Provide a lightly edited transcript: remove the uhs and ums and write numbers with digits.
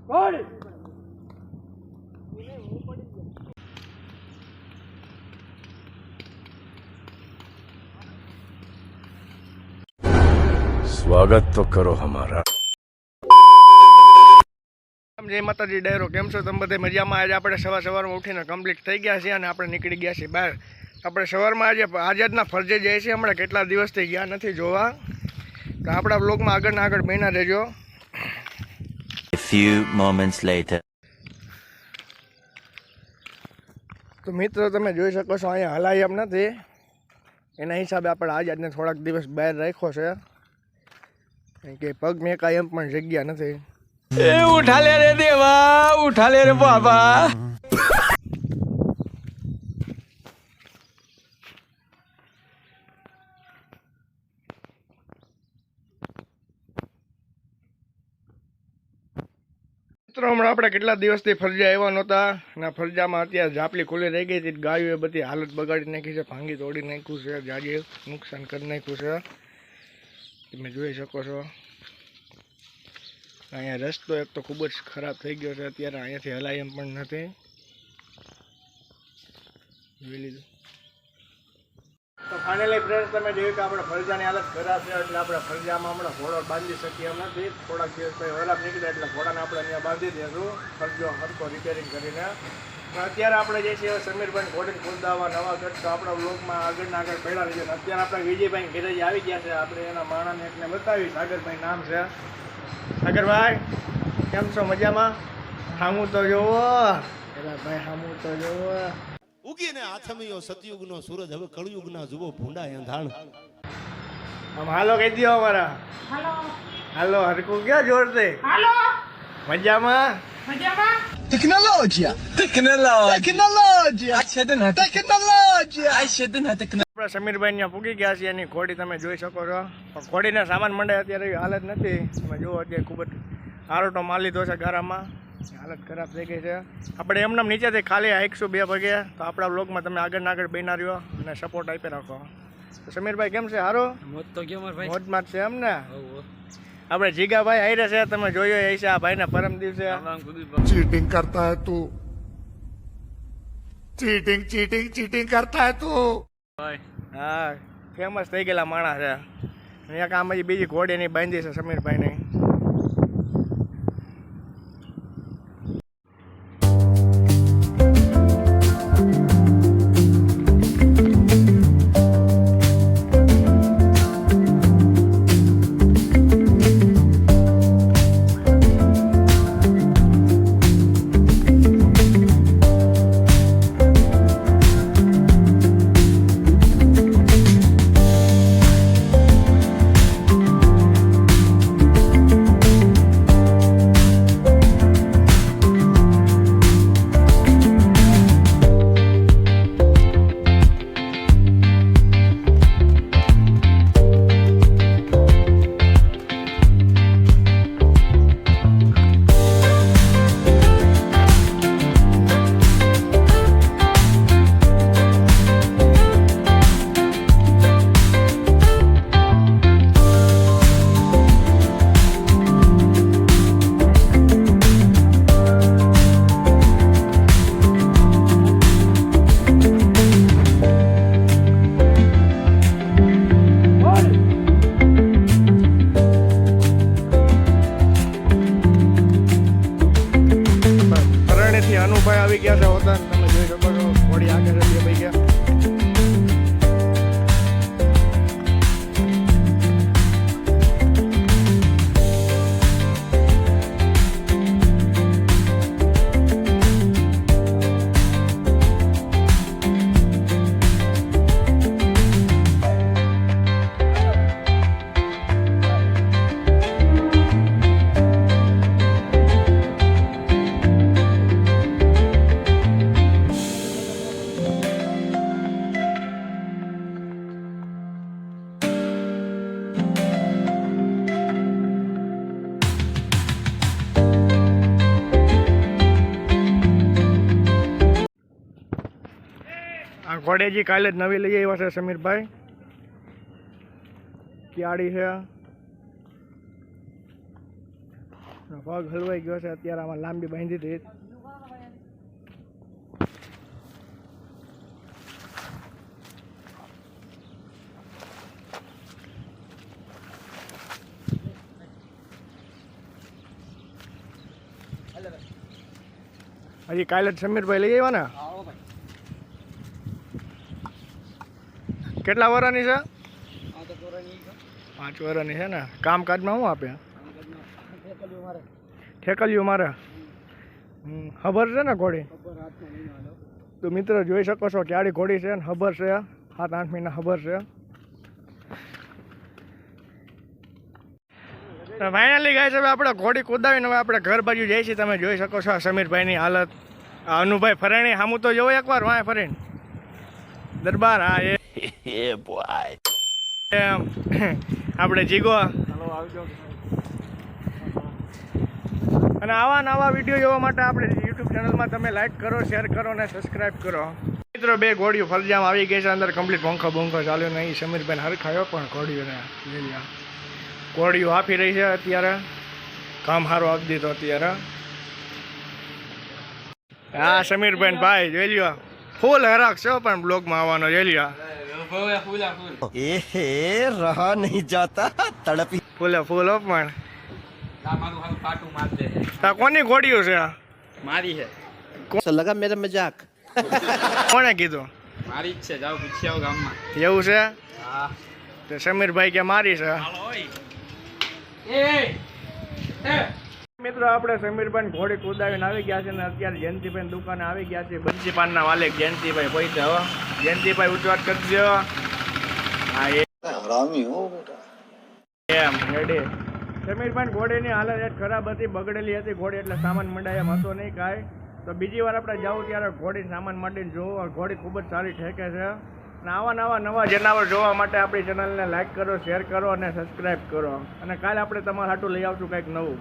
स्वागत तो करो हमारा। जय माताजी डायरो केम छो तमे बधे मजामां। आज आपणे सवार में उठीने कम्प्लीट थई गया छे अने आपणे निकળી ગયા છીએ બહાર। આપણે સવારમાં આઝાદના ફરજે જાય છે। હમણાં કેટલા દિવસથી ગયા નથી જોવા, તો આપણા બ્લોગમાં આગળ ને આગળ બન્યા રહેજો। A few moments later. તો મિત્રો તમે જોઈ શકો છો અહીંયા હલાય એમ નથી, એના હિસાબે આપણે આઝાદને થોડાક દિવસ બહાર રાખ્યો છે કે પગ મેકાય એમ પણ જગ્યા નથી। ए उठा ले रे देवा, उठा ले रे बाबा। મિત્રો હમણાં આપણે કેટલા દિવસથી ફરજા આવ્યા નહોતા અને ફરજામાં અત્યારે ઝાપલી ખુલ્લી રહી ગઈ હતી। ગાયો એ બધી હાલત બગાડી નાખી છે, ભાંગી તોડી નાખ્યું છે, જાજે નુકસાન કરી નાખ્યું છે, તમે જોઈ શકો છો। અહીંયા રસ્તો એક તો ખૂબ જ ખરાબ થઈ ગયો છે, અત્યારે અહીંયાથી હલાય એમ પણ નથી, જોઈ લીધું। તો ફાઇનલી ફ્રેન્ડ્સ તમે જોયું કે આપણે ફરજાની હાલત ખરાબ છે, એટલે આપણે ફરજામાં હમણાં ઘોડો બાંધી શકીએ એમ નથી। થોડાક દિવસ પછી વહેલા નીકળે એટલે ઘોડાને આપણે અહીંયા બાંધી દઈશું ફરજો હરકો રિપેરિંગ કરીને। અત્યારે આપણે જે છે સમીરભાઈ ઘોડીને ખુદાવા નવા કરતો આપણા બ્લોગમાં આગળના આગળ પડ્યા રહીએ। અત્યારે આપણે વિજયભાઈ ઘેરે આવી ગયા છે, આપણે એના માણાને એકને બતાવી, સાગરભાઈ નામ છે। સાગરભાઈ કેમ છો, મજામાં? હામું તો જોવો એલા ભાઈ, હામું તો જોવો। ઉગીને આથમિયો સતયુગનો સૂરજ હવે કળયુગના જુઓ ભૂંડા એંધાણ। આમ હાલો કહી દો અમારા। હાલો હાલો હરકું ક્યાં જોર છે? હાલો મજામાં મજામાં। Tecnologia, tecnologia, accident, tecnologia, accident, આપણે સમીરભાઈ ત્યાં પૂગી ગયા છીએ, એની ઘોડી તમે જોઈ શકો છો, પણ ઘોડીને સામાન મંડે અત્યારે એવી હાલત નથી। તમે જુઓ અત્યારે ખૂબ જ આરોટો માર લીધો છે ગારામાં, હાલત ખરાબ થઈ ગઈ છે। આપણે એમને નીચેથી ખાલી હાઈકશું 2 વાગે, તો આપણા બ્લોગમાં તમે આગળ ને આગળ બન્યા રહ્યો અને સપોર્ટ આપી રાખો। તો સમીરભાઈ કેમ છે? સારું મોજમાં જ છે એમ ને? આપણે જીગાભાઈ હારે છે, તમે જોયો એ છે આ ભાઈને પરમ દિવસે। चीटिंग करता है तू, चीटिंग चीटिंग चीटिंग करता है तू। હા ફેમસ થઈ ગયેલા માણસ છે। અહીંયા કામ બીજી ઘોડી એની બાંધી છે સમીરભાઈની। અનુભાઈ આવી ગયા છે હોતા, તમે જોઈ શકો છો ઘોડી આગળ ભાઈ ગયા। આ ઘોડેજી કાલે જ નવી લઈ આવ્યા છે સમીરભાઈ, કિયાડી છે। પગ હલવાઈ ગયો છે અત્યારે, આમાં લાંબી બાંધી હતી. હજી કાલે જ સમીરભાઈ લઈ આવ્યા ને? કેટલા વર્ષની છે? 5 વર્ષની છે ને. કામકાજમાં શું આપે? ઠેકલિયું મારે. ખબર છે ને ઘોડી? તો મિત્રો જોઈ શકો છો ક્યારી ઘોડી છે ને, ખબર છે 7-8 મહિના ખબર છે. ફાઇનલી ગાય છે, હવે આપણે ઘોડી કુદાવીને હવે આપણે ઘર બાજુ જઈએ છીએ. તમે જોઈ શકો છો સમીરભાઈની હાલત. અનુભાઈ ફરેણી સામું તો જોવો એકવાર, વાય ફરીને દરબાર. હા એ boy. એમ આપણે જીગો. અને આવા નવા વિડીયો જોવા માટે આપણે યુટ્યુબ ચેનલમાં તમે લાઈક કરો, શેર કરો અને સબસ્ક્રાઈબ કરો. મિત્રો 2 ઘોડીઓ ફરજામાં આવી ગઈ છે, અંદર કમ્પ્લીટ પંખો બંખો ચાલ્યો નહીં. સમીરભાઈ હરખાયો પણ ઘોડીઓને લઈ ઘોડીઓ આપી રહી છે અત્યારે. કામ સારું આપી દીધો અત્યારે. હા સમીરભાઈ ભાઈ જોઈ લ્યો, ફૂલ હરખ છે પણ બ્લોગમાં આવવાનો જોઈ લ્યો. रहा नहीं जाता तड़पी. ફૂલે ફૂલ હો પણ. તા કોની ઘોડીઓ છે? મારી છે. લગા મેરા મજાક. કોણે કીધું? મારી જ છે, જાઓ પૂછી આવો ગામમાં. એવું છે? હા. તો સમીરભાઈ કે મારી છે. મિત્રો આપણે સમીરભાઈ ઘોડી કુદાવીને આવી ગયા છે ને અત્યારે જયંતિભાઈ દુકાને આવી ગયા છે. બંસીપાનના માલિક જયંતિભાઈ પૈસે. હો જયંતિભાઈ ઉચ્ચાર કરજો. હા એમ રેડી. સમીરભાઈ ઘોડીની હાલત એક ખરાબ હતી, બગડેલી હતી ઘોડી, એટલે સામાન મંડાય એમ હતો નહીં કાંઈ. તો બીજી વાર આપણે જાઉં ત્યારે ઘોડી સામાન માંડીને જોવો. ઘોડી ખૂબ જ સારી ઠેકે છે. અને આવા નવા જનાવર જોવા માટે આપણી ચેનલને લાઈક કરો, શેર કરો અને સબસ્ક્રાઈબ કરો. અને કાલે આપણે તમારા હાટું લઈ આવશું કંઈક નવું.